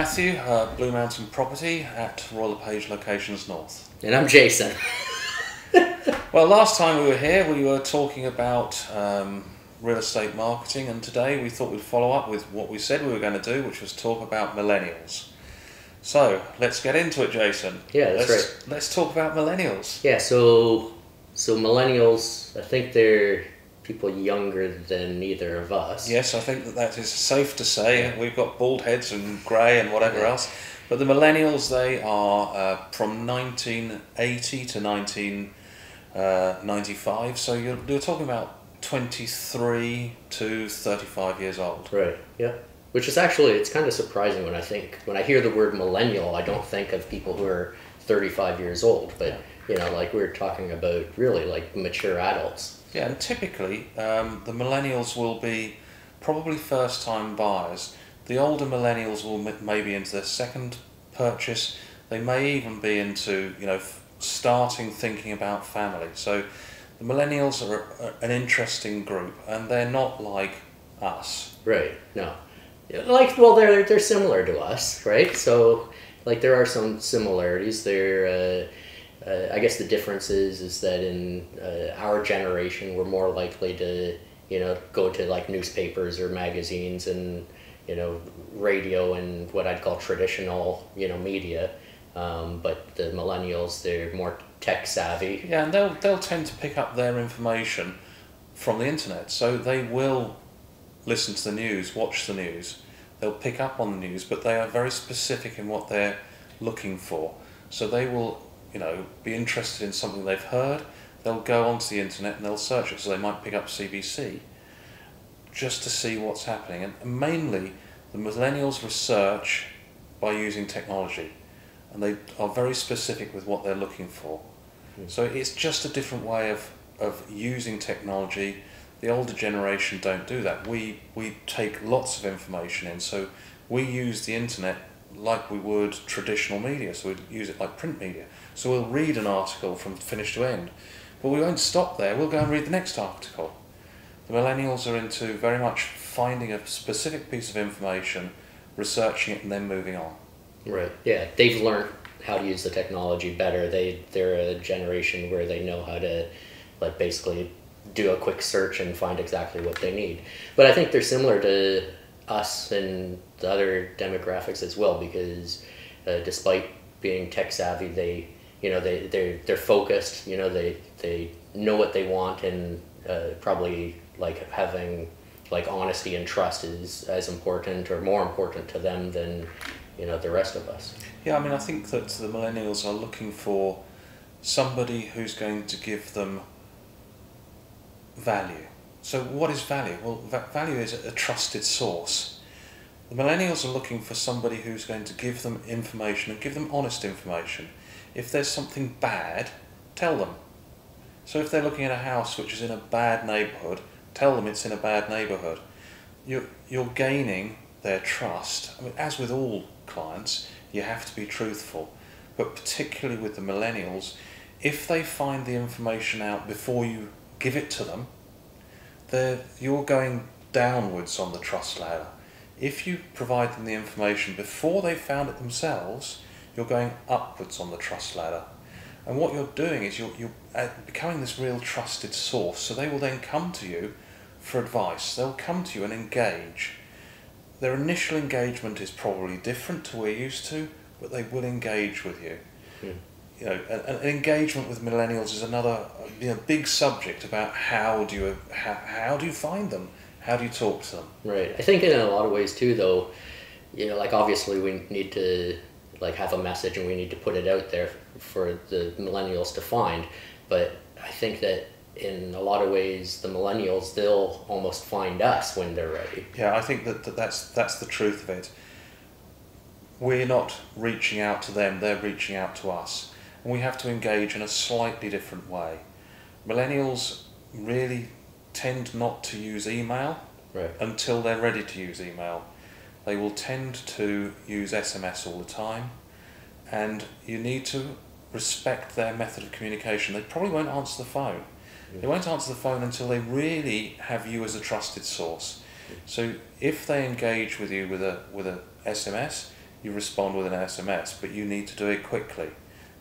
Matthew, Blue Mountain Property at Royal LePage Locations North. And I'm Jason. Well, last time we were here, we were talking about real estate marketing, and today we thought we'd follow up with what we said we were going to do, which was talk about millennials. So, let's get into it, Jason. Yeah, that's right. Let's talk about millennials. Yeah, so millennials, I think they're people younger than either of us. Yes, I think that is safe to say. We've got bald heads and grey and whatever else. But the millennials, they are from 1980 to 1995. So you're talking about 23 to 35 years old. Right, yeah. Which is actually, it's kind of surprising when I hear the word millennial, I don't think of people who are 35 years old. But, like we're talking about really like mature adults. Yeah, and typically the millennials will be probably first-time buyers. The older millennials will maybe into their second purchase. They may even be into starting thinking about family. So the millennials are an interesting group, and they're not like us. Right. No. They're similar to us, right? So there are some similarities. I guess the difference is that in our generation, we're more likely to, go to newspapers or magazines and, radio and what I'd call traditional, media. But the millennials, they're more tech savvy. Yeah, and they'll tend to pick up their information from the internet. So they will listen to the news, watch the news. They'll pick up on the news, but they are very specific in what they're looking for. So they will be interested in something they've heard. They'll go onto the internet and they'll search it. So they might pick up CBC just to see what's happening. And mainly, the millennials research by using technology, and they are very specific with what they're looking for. So it's just a different way of using technology. The older generation don't do that. We take lots of information in, so we use the internet like we would traditional media, so we'd use it like print media. So we'll read an article from finish to end, but we won't stop there, we'll go and read the next article. The millennials are into very much finding a specific piece of information, researching it, and then moving on. Right, yeah, they've learned how to use the technology better. They're a generation where they know how to basically do a quick search and find exactly what they need. But I think they're similar to us and the other demographics as well, because despite being tech savvy, they're focused. They know what they want, and probably having honesty and trust is as important or more important to them than the rest of us. Yeah, I mean, I think that the millennials are looking for somebody who's going to give them value. So what is value? Well, value is a trusted source. The millennials are looking for somebody who's going to give them information and give them honest information. If there's something bad, tell them. So if they're looking at a house which is in a bad neighbourhood, tell them it's in a bad neighbourhood. You're gaining their trust. I mean, as with all clients, you have to be truthful. But particularly with the millennials, if they find the information out before you give it to them, you're going downwards on the trust ladder. If you provide them the information before they've found it themselves, you're going upwards on the trust ladder. And what you're doing is you're becoming this real trusted source. So they will then come to you for advice. They'll come to you and engage. Their initial engagement is probably different to we're used to, but they will engage with you. An engagement with millennials is another big subject about how do you find them, how do you talk to them. Right. I think in a lot of ways too, though, obviously we need to have a message and we need to put it out there for the millennials to find. But I think that in a lot of ways, the millennials, they'll almost find us when they're ready. Yeah, I think that's the truth of it. We're not reaching out to them, they're reaching out to us. And we have to engage in a slightly different way. Millennials really tend not to use email until they're ready to use email. They will tend to use SMS all the time, and you need to respect their method of communication. They probably won't answer the phone. They won't answer the phone until they really have you as a trusted source. So if they engage with you with a SMS, you respond with an SMS, but you need to do it quickly.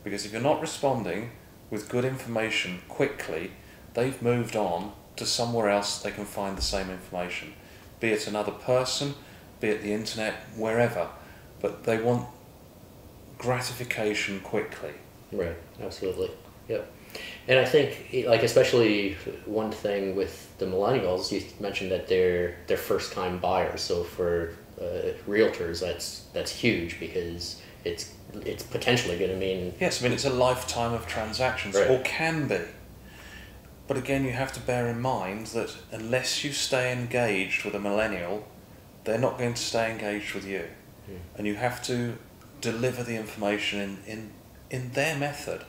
Because if you're not responding with good information quickly, they've moved on to somewhere else they can find the same information. Be it another person, be it the internet, wherever. But they want gratification quickly. Right, absolutely. Yep. And I think, like, especially one thing with the millennials, you mentioned that they're first-time buyers. So for realtors, that's huge, because it's potentially going to mean... Yes, I mean, it's a lifetime of transactions, right. or can be. But again, you have to bear in mind that unless you stay engaged with a millennial, they're not going to stay engaged with you. And you have to deliver the information in their method.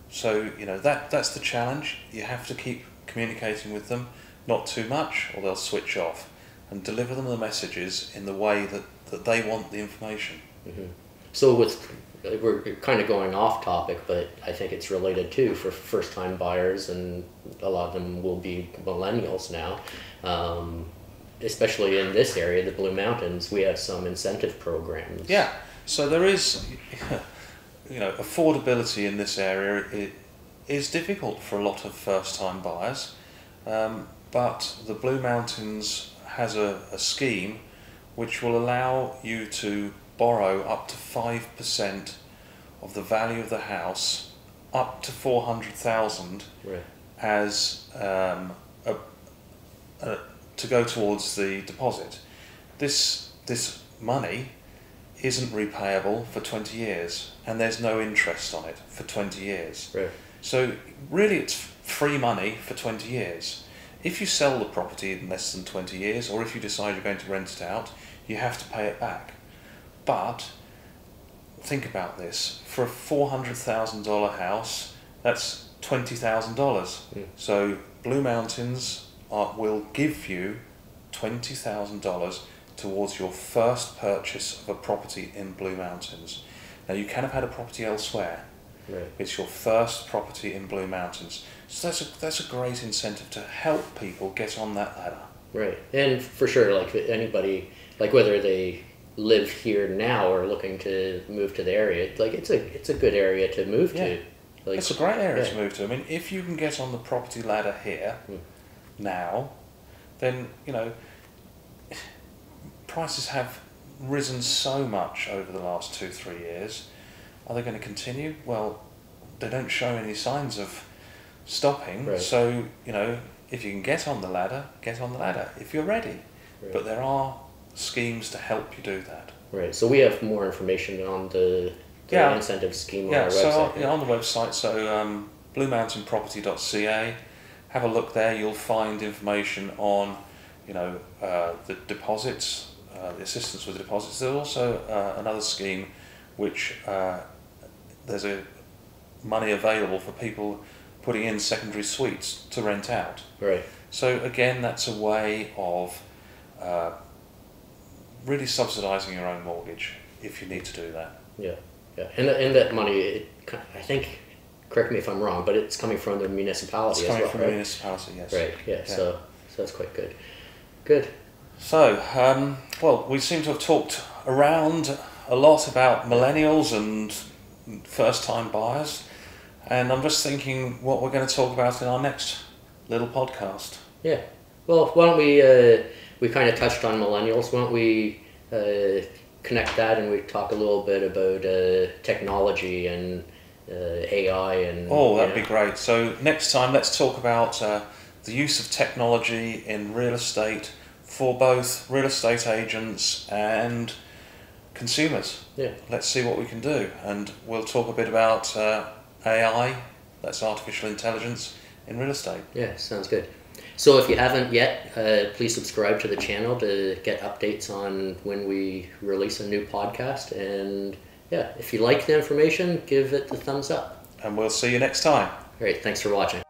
So, you know, that's the challenge. You have to keep communicating with them, not too much, or they'll switch off, and deliver them the messages in the way that they want the information. Mm-hmm. So we're kind of going off topic, but I think it's related too for first-time buyers, and a lot of them will be millennials now. Especially in this area, the Blue Mountains, we have some incentive programs. Yeah, so there is, you know, affordability in this area. It is difficult for a lot of first-time buyers, but the Blue Mountains has a scheme which will allow you to borrow up to 5% of the value of the house, up to $400,000, right. as to go towards the deposit. This money isn't repayable for 20 years, and there's no interest on it for 20 years. Right. So really it's free money for 20 years. If you sell the property in less than 20 years, or if you decide you're going to rent it out, you have to pay it back. But think about this, for a $400,000 house, that's $20,000. So Blue Mountains will give you $20,000 towards your first purchase of a property in Blue Mountains. Now, you can have had a property elsewhere. Right. It's your first property in Blue Mountains. So that's a great incentive to help people get on that ladder. Right. And for sure, like anybody, like whether they live here now or looking to move to the area, like it's a good area to move to. Like, it's a great area to move to. I mean, if you can get on the property ladder here now, then, you know, prices have risen so much over the last 2-3 years. Are they going to continue? Well, they don't show any signs of stopping. Right. So, you know, if you can get on the ladder, get on the ladder if you're ready. Right. But there are schemes to help you do that. Right. So we have more information on the incentive scheme on our website. So on the website, so bluemountainproperty.ca. Have a look there. You'll find information on, you know, the deposits, the assistance with the deposits. There's also another scheme which there's money available for people putting in secondary suites to rent out. Right. So again, that's a way of really subsidising your own mortgage if you need to do that. Yeah, yeah, and that money, I think, correct me if I'm wrong, but it's coming from the municipality as well, right? It's coming from the municipality, yes. Right, yeah. So that's quite good. Good. So, well, we seem to have talked around a lot about millennials and first-time buyers, and I'm just thinking what we're going to talk about in our next little podcast. Yeah. Well, why don't we kind of touched on millennials, why don't we connect that and we talk a little bit about technology and AI and... Oh, that'd be great. So next time, let's talk about the use of technology in real estate for both real estate agents and consumers. Yeah. Let's see what we can do, and we'll talk a bit about AI, that's artificial intelligence, in real estate. Yeah, sounds good. So if you haven't yet, please subscribe to the channel to get updates on when we release a new podcast. And yeah, if you like the information, give it the thumbs up. And we'll see you next time. Great, thanks for watching.